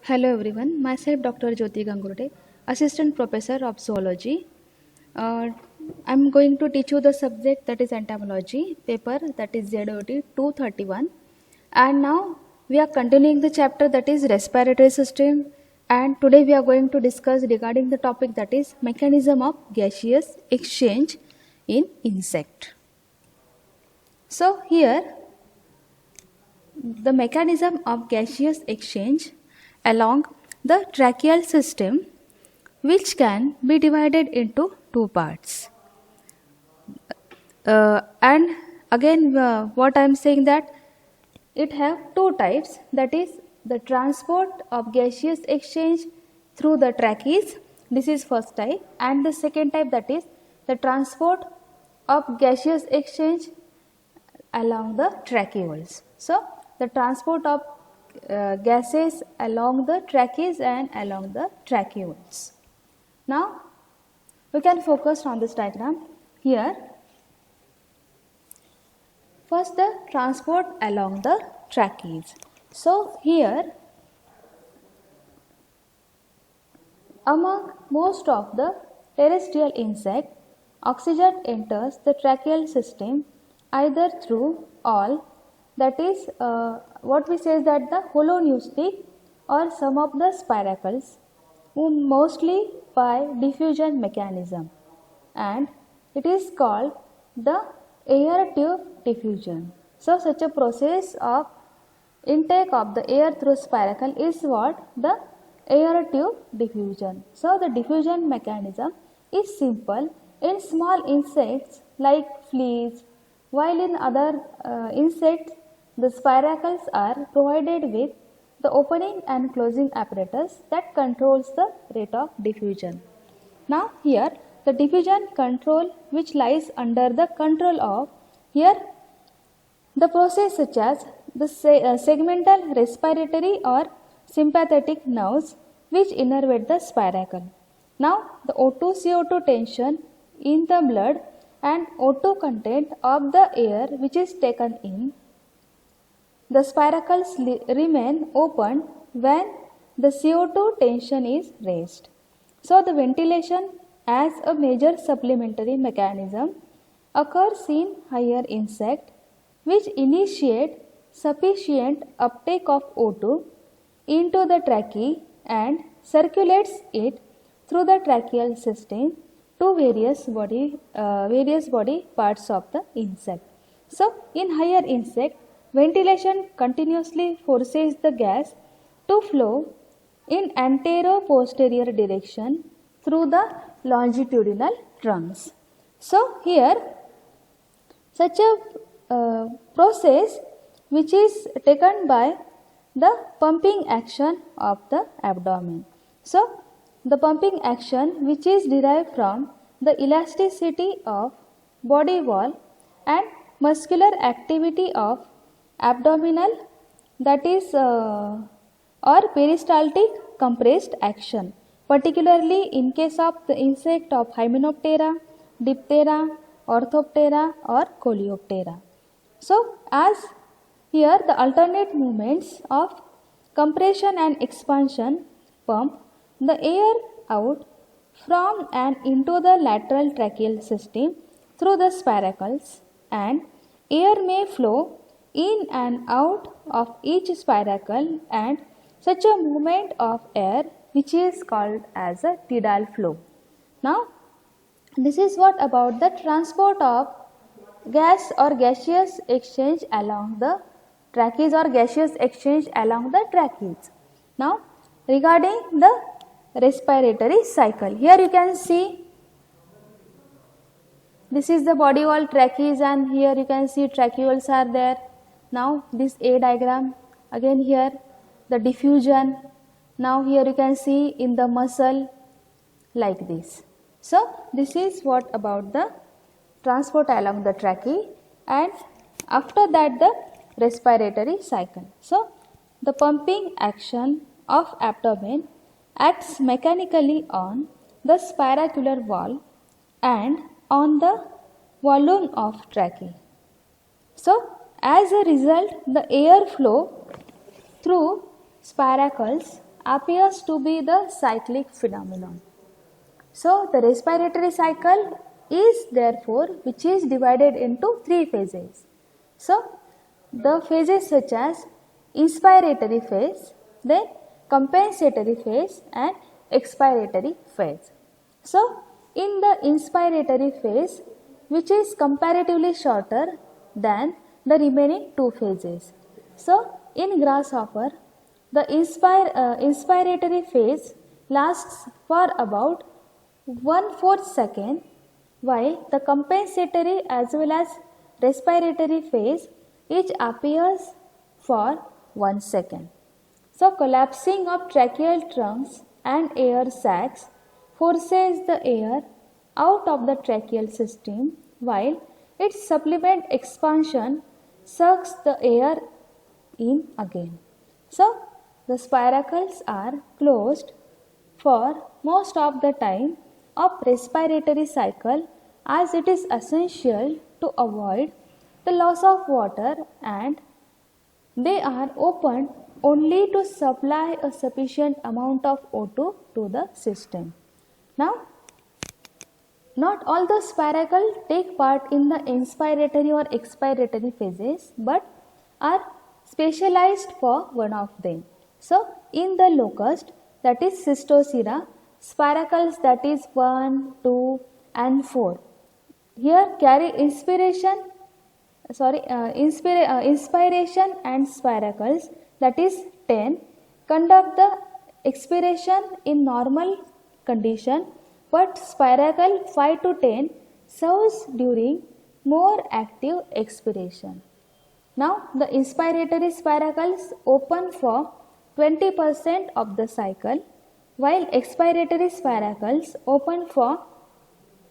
Hello everyone, myself Dr. Jyoti Gangurde, Assistant Professor of Zoology. Uh, I'm going to teach you the subject that is entomology, paper that is ZOT 231. And now we are continuing the chapter that is respiratory system, and today we are going to discuss regarding the topic that is mechanism of gaseous exchange in insect. So here the mechanism of gaseous exchange along the tracheal system, which can be divided into two parts. And again, what I am saying that it have two types, that is the transport of gaseous exchange through the trachees. This is first type, and the second type, that is the transport of gaseous exchange along the tracheoles. So the transport of gases along the trachees and along the tracheoles. Now we can focus on this diagram here. First, the transport along the trachees. So here, among most of the terrestrial insect, oxygen enters the tracheal system either through all, that is what we say is that the holonucleic or some of the spiracles, mostly by diffusion mechanism, and it is called the air tube diffusion. So such a process of intake of the air through spiracle is what the air tube diffusion. So the diffusion mechanism is simple in small insects like fleas, while in other insects the spiracles are provided with the opening and closing apparatus that controls the rate of diffusion. Now here the diffusion control, which lies under the control of here the process such as the segmental respiratory or sympathetic nerves which innervate the spiracle. Now the O2 CO2 tension in the blood and O2 content of the air which is taken in, the spiracles remain open when the CO2 tension is raised. So the ventilation as a major supplementary mechanism occurs in higher insect, which initiate sufficient uptake of O2 into the tracheae and circulates it through the tracheal system to various body parts of the insect. So in higher insect, ventilation continuously forces the gas to flow in antero-posterior direction through the longitudinal trunks. So here such a process which is taken by the pumping action of the abdomen. So the pumping action which is derived from the elasticity of body wall and muscular activity of abdominal, that is or peristaltic compressed action, particularly in case of the insect of Hymenoptera, Diptera, Orthoptera or Coleoptera. So as here the alternate movements of compression and expansion pump the air out from and into the lateral tracheal system through the spiracles, and air may flow in and out of each spiracle, and such a movement of air which is called as a tidal flow. Now this is what about the transport of gas or gaseous exchange along the trachees or gaseous exchange along the trachees. Now regarding the respiratory cycle, here you can see this is the body wall trachees, and here you can see tracheoles are there. Now this A diagram, again here the diffusion. Now here you can see in the muscle like this. So this is what about the transport along the tracheae, and after that the respiratory cycle. So the pumping action of abdomen acts mechanically on the spiracular wall and on the volume of tracheae. So as a result, the air flow through spiracles appears to be the cyclic phenomenon. So the respiratory cycle is therefore which is divided into three phases. So the phases such as inspiratory phase, then compensatory phase and expiratory phase. So in the inspiratory phase, which is comparatively shorter than the remaining two phases. So in grasshopper, the inspiratory phase lasts for about 1/4 second, while the compensatory as well as respiratory phase each appears for 1 second. So collapsing of tracheal trunks and air sacs forces the air out of the tracheal system, while its supplement expansion sucks the air in again. So the spiracles are closed for most of the time of respiratory cycle, as it is essential to avoid the loss of water, and they are opened only to supply a sufficient amount of O2 to the system. Now, not all the spiracles take part in the inspiratory or expiratory phases, but are specialized for one of them. So, in the locust, that is Cystocera, spiracles that is 1, 2 and 4 here carry inspiration and spiracles that is 10 conduct the expiration in normal condition, but spiracle 5 to 10 serves during more active expiration. Now the inspiratory spiracles open for 20% of the cycle, while expiratory spiracles open for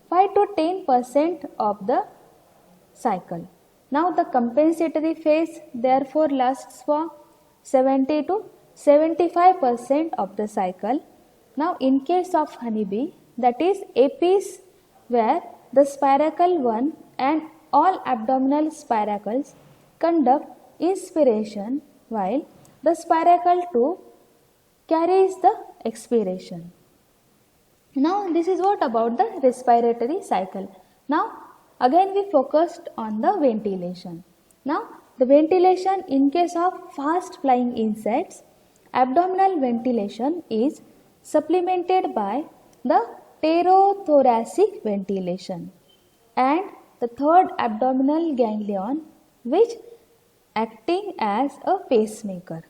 5 to 10% of the cycle. Now the compensatory phase therefore lasts for 70 to 75% of the cycle. Now in case of honeybee, that is Apis, where the spiracle 1 and all abdominal spiracles conduct inspiration, while the spiracle 2 carries the expiration. Now this is what about the respiratory cycle. Now again we focused on the ventilation. Now the ventilation in case of fast flying insects, abdominal ventilation is supplemented by the pterothoracic ventilation and the third abdominal ganglion, which acting as a pacemaker.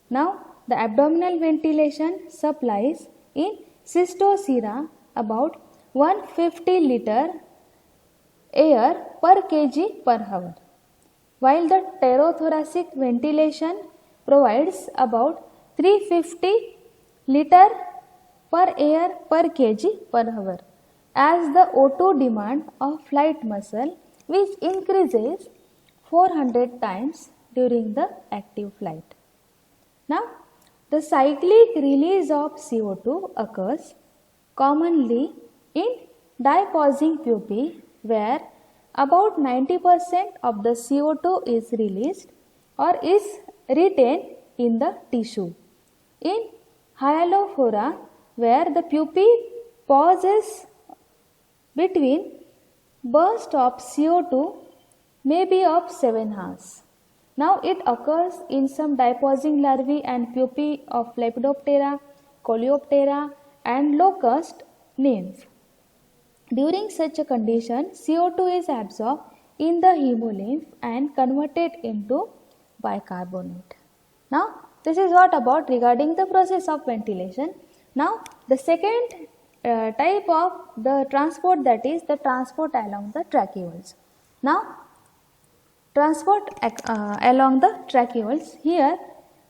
Now the abdominal ventilation supplies in Cystocera about 150 liter air per kg per hour, while the pterothoracic ventilation provides about 350 liter per air per kg per hour, as the O2 demand of flight muscle, which increases 400 times during the active flight. Now the cyclic release of CO2 occurs commonly in dipausing pupae, where about 90% of the CO2 is released or is retained in the tissue. In Hyalophora, where the pupae pauses between burst of CO2 may be of 7 hours. Now it occurs in some dipausing larvae and pupae of Lepidoptera, Coleoptera and locust nymph. During such a condition, CO2 is absorbed in the hemolymph and converted into bicarbonate. Now this is what about regarding the process of ventilation. Now the second type of the transport, that is the transport along the tracheoles. Now transport along the tracheoles here,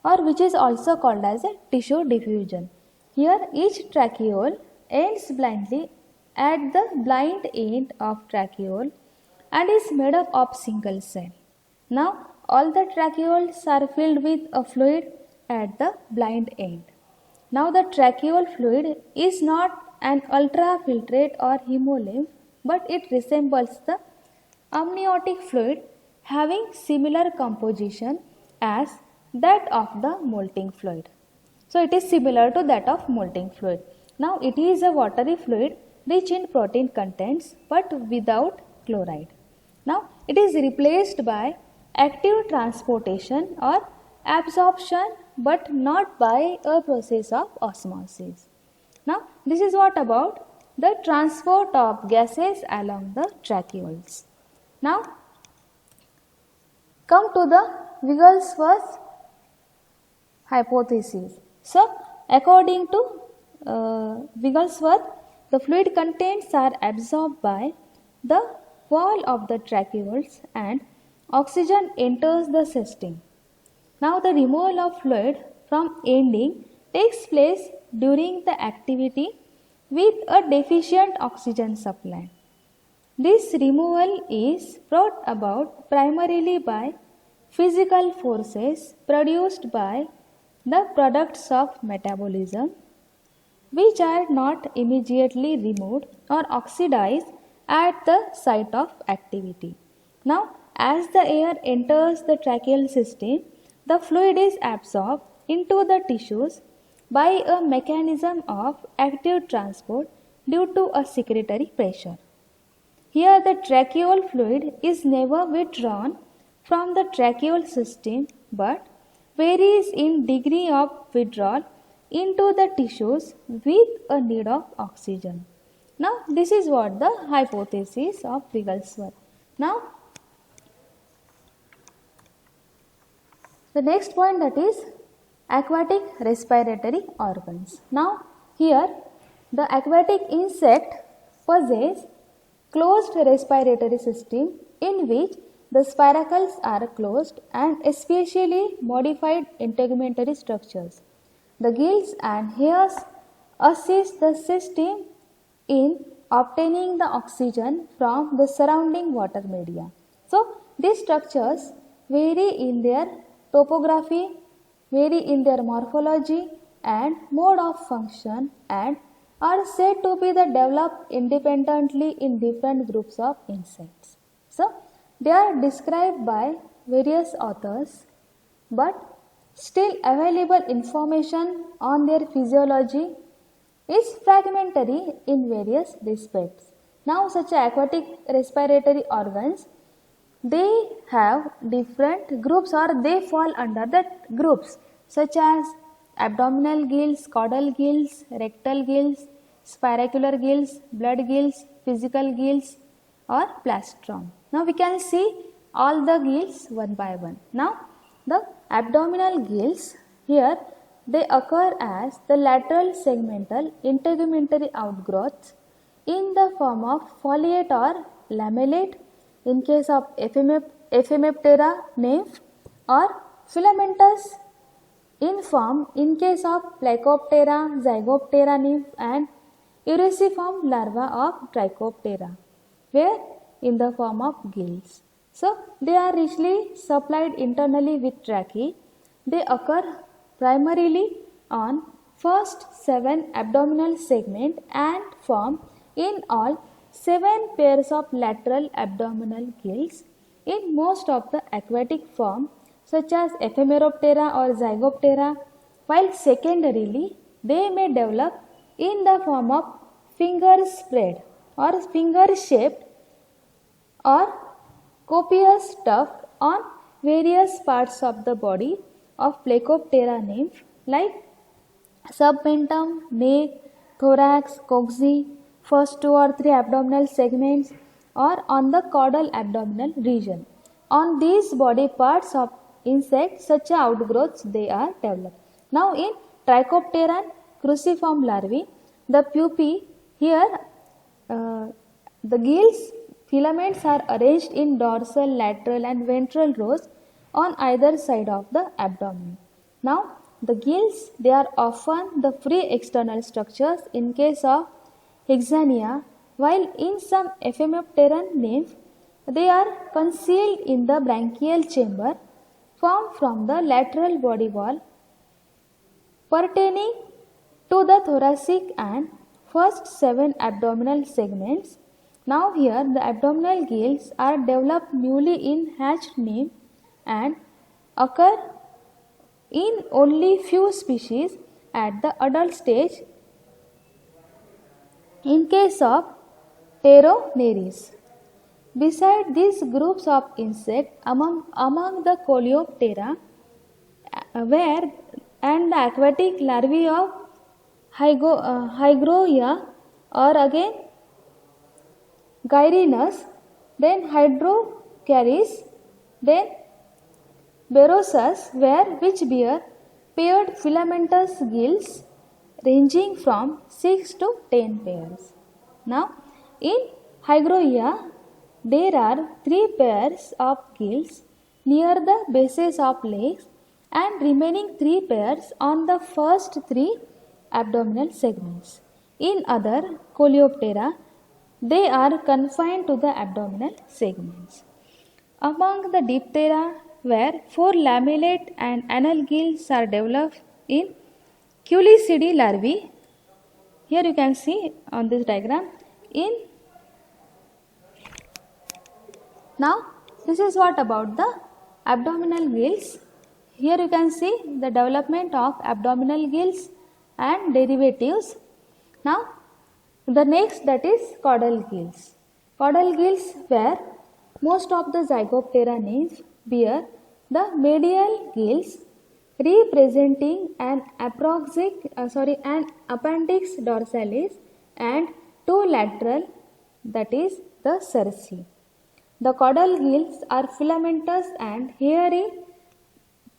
or which is also called as a tissue diffusion. Here each tracheole ends blindly at the blind end of tracheole and is made up of single cell. Now all the tracheoles are filled with a fluid at the blind end. Now the tracheal fluid is not an ultrafiltrate or hemolymph, but it resembles the amniotic fluid, having similar composition as that of the molting fluid. So it is similar to that of molting fluid. Now it is a watery fluid rich in protein contents but without chloride. Now it is replaced by active transportation or absorption but not by a process of osmosis. Now this is what about the transport of gases along the tracheoles. Now come to the Wigglesworth hypothesis. So according to Wigglesworth, the fluid contents are absorbed by the wall of the tracheoles and oxygen enters the system. Now the removal of fluid from ending takes place during the activity with a deficient oxygen supply. This removal is brought about primarily by physical forces produced by the products of metabolism, which are not immediately removed or oxidized at the site of activity. Now, as the air enters the tracheal system, the fluid is absorbed into the tissues by a mechanism of active transport due to a secretory pressure. Here the tracheal fluid is never withdrawn from the tracheal system but varies in degree of withdrawal into the tissues with a need of oxygen. Now this is what the hypothesis of Wigglesworth. Now the next point, that is aquatic respiratory organs. Now here the aquatic insect possess closed respiratory system in which the spiracles are closed and especially modified integumentary structures. The gills and hairs assist the system in obtaining the oxygen from the surrounding water media. So these structures vary in their topography, vary in their morphology and mode of function, and are said to be developed independently in different groups of insects. So they are described by various authors, but still available information on their physiology is fragmentary in various respects. Now such aquatic respiratory organs, they have different groups or they fall under the groups such as abdominal gills, caudal gills, rectal gills, spiracular gills, blood gills, physical gills or plastron. Now we can see all the gills one by one. Now the abdominal gills, here they occur as the lateral segmental integumentary outgrowths in the form of foliate or lamellate in case of Ephemoptera nymph, or filamentous in form in case of Plecoptera, Zygoptera nymph and Uriciform larva of Trichoptera, where in the form of gills. So they are richly supplied internally with tracheae. They occur primarily on first 7 abdominal segment and form in all 7 pairs of lateral abdominal gills in most of the aquatic form such as Ephemeroptera or Zygoptera, while secondarily they may develop in the form of finger spread or finger shaped or copious tuft on various parts of the body of Plecoptera nymph like submentum, neck, thorax, coccyx, first 2 or 3 abdominal segments, or on the caudal abdominal region. On these body parts of insects, such outgrowths they are developed. Now in Trichopteran cruciform larvae, the pupae, here the gills filaments are arranged in dorsal, lateral and ventral rows on either side of the abdomen. Now the gills, they are often the free external structures in case of Hexania, while in some Ephemopteran nymph they are concealed in the branchial chamber formed from the lateral body wall pertaining to the thoracic and first 7 abdominal segments. Now here the abdominal gills are developed newly in hatched nymph and occur in only few species at the adult stage in case of Pteroneres. Beside these groups of insects, among the Coleoptera where and the aquatic larvae of Hygroia or again Gyrinus, then Hydrocharis, then Berosus, which bear paired filamentous gills ranging from 6 to 10 pairs. Now, in Hygroia, there are 3 pairs of gills near the bases of legs and remaining 3 pairs on the first 3 abdominal segments. In other Coleoptera, they are confined to the abdominal segments. Among the Diptera, where 4 lamellate and anal gills are developed in Culicidae larvae, here you can see on this diagram. Now, this is what about the abdominal gills. Here you can see the development of abdominal gills and derivatives. Now, the next, that is caudal gills. Caudal gills, where most of the Zygoptera nymphs bear the medial gills representing an appendix dorsalis and 2 lateral, that is the cerci. The caudal gills are filamentous and hairy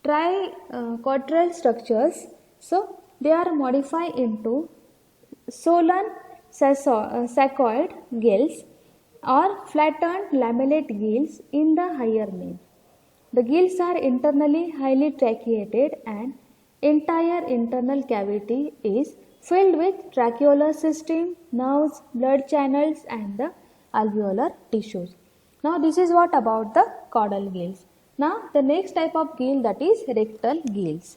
triquetral structures, so they are modified into swollen saccoid gills or flattened lamellate gills in the higher nymph. The gills are internally highly tracheated and entire internal cavity is filled with tracheolar system, nerves, blood channels and the alveolar tissues. Now this is what about the caudal gills. Now the next type of gill, that is rectal gills.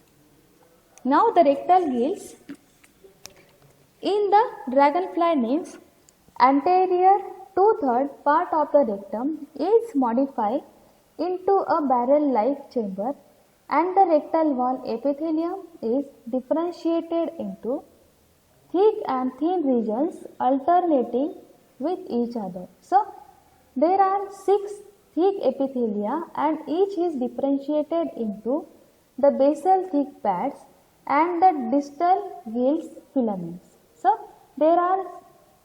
Now the rectal gills in the dragonfly nymphs, anterior 2/3 part of the rectum is modified into a barrel-like chamber and the rectal wall epithelium is differentiated into thick and thin regions alternating with each other. So, there are 6 thick epithelia and each is differentiated into the basal thick pads and the distal gills filaments. So, there are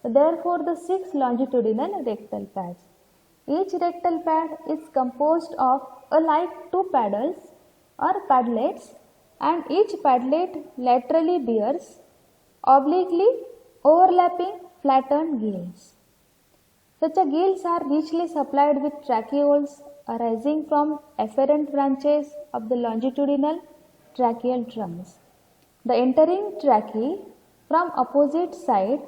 therefore the 6 longitudinal rectal pads. Each rectal pad is composed of like 2 paddles or padlets and each padlet laterally bears obliquely overlapping flattened gills. Such gills are richly supplied with tracheoles arising from afferent branches of the longitudinal tracheal trunks. The entering tracheae from opposite side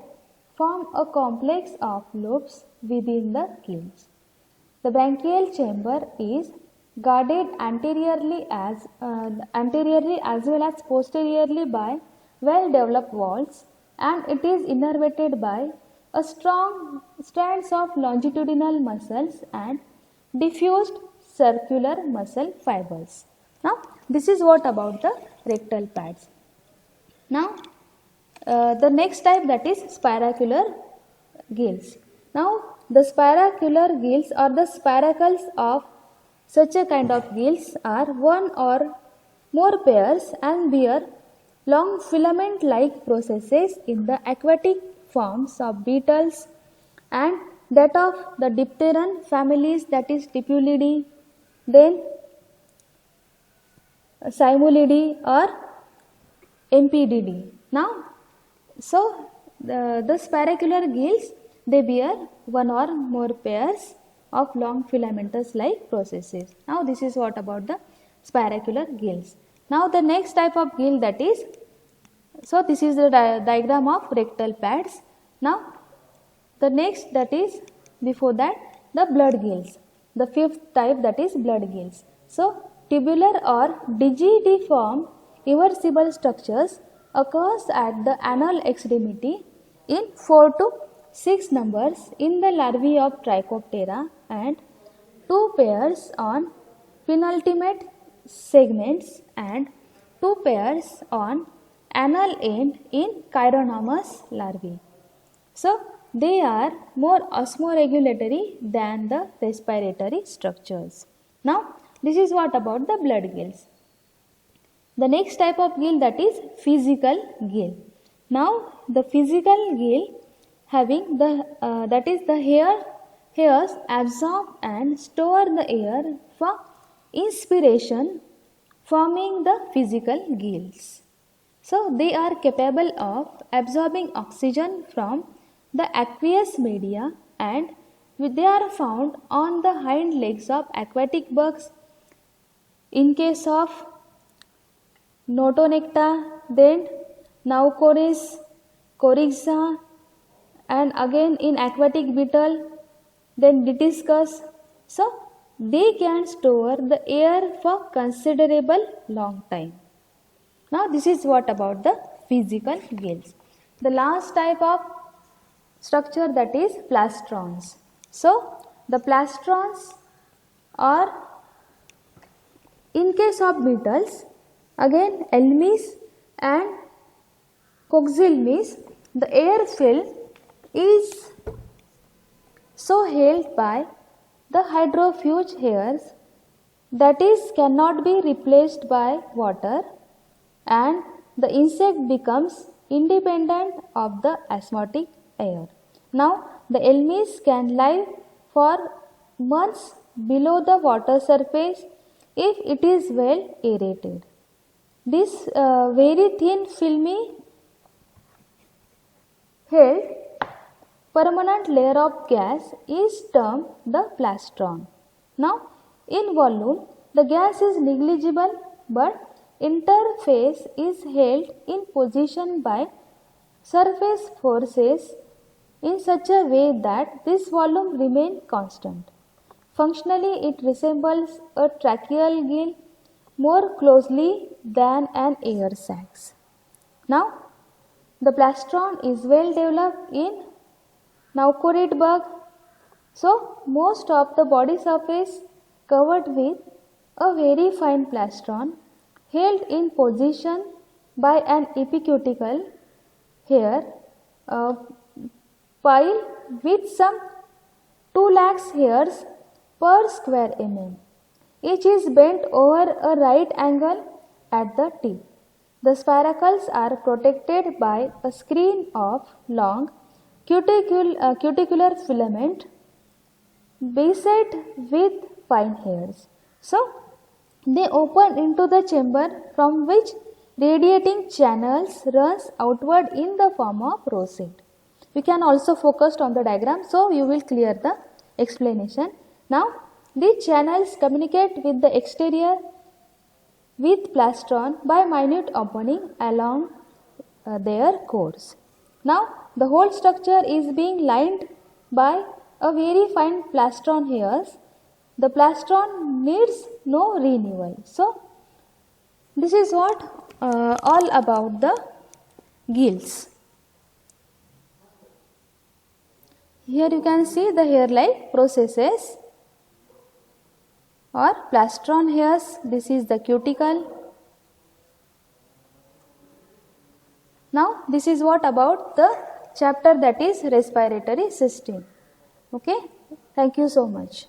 form a complex of lobes within the gills. The branchial chamber is guarded anteriorly as well as posteriorly by well-developed walls, and it is innervated by a strong strands of longitudinal muscles and diffused circular muscle fibers. Now, this is what about the rectal pads. Now, the next type, that is spiracular gills. Now, the spiracular gills or the spiracles of such a kind of gills are 1 or more pairs and bear long filament-like processes in the aquatic forms of beetles and that of the dipteran families, that is Tipulidae, then Simulidae or Empididae. Now, so the spiracular gills, they bear 1 or more pairs of long filamentous like processes. Now this is what about the spiracular gills. Now the next type of gill, that is, so this is the diagram of rectal pads. Now the next, that is, before that, the blood gills. The 5th type, that is blood gills. So tubular or digidiform irreversible structures occurs at the anal extremity in 4 to 6 numbers in the larvae of Trichoptera and 2 pairs on penultimate segments and 2 pairs on anal end in chironomus larvae. So, they are more osmoregulatory than the respiratory structures. Now, this is what about the blood gills. The next type of gill, that is physical gill. Now, the physical gill having the that is the hairs absorb and store the air for inspiration, forming the physical gills. So, they are capable of absorbing oxygen from the aqueous media, and they are found on the hind legs of aquatic bugs. In case of Notonecta, then Naucoris, Coryxa, and again in aquatic beetle, then Dytiscus. So, they can store the air for considerable long time. Now, this is what about the physical gills. The last type of structure, that is plastrons. So, the plastrons are, in case of beetles, again Elmis and Coxylmis, the air film is so held by the hydrofuge hairs, that is cannot be replaced by water, and the insect becomes independent of the osmotic air. Now, the Elmis can live for months below the water surface if it is well aerated. This very thin filmy held permanent layer of gas is termed the plastron. Now, in volume, the gas is negligible, but interface is held in position by surface forces in such a way that this volume remains constant. Functionally, it resembles a tracheal gill more closely than an air sac. Now, the plastron is well developed in Naucorid bug. So, most of the body surface covered with a very fine plastron held in position by an epicuticle hair pile with some 2 lakhs hairs per square mm. Each is bent over a right angle at the tip. The spiracles are protected by a screen of long cuticular filament beset with fine hairs. So, they open into the chamber from which radiating channels runs outward in the form of rosette. We can also focus on the diagram, so you will clear the explanation. Now, these channels communicate with the exterior with plastron by minute opening along their course. Now, the whole structure is being lined by a very fine plastron hairs. The plastron needs no renewal. So, this is what all about the gills. Here you can see the hair-like processes or plastron hairs. This is the cuticle. Now, this is what about the chapter, that is respiratory system. Okay, thank you so much.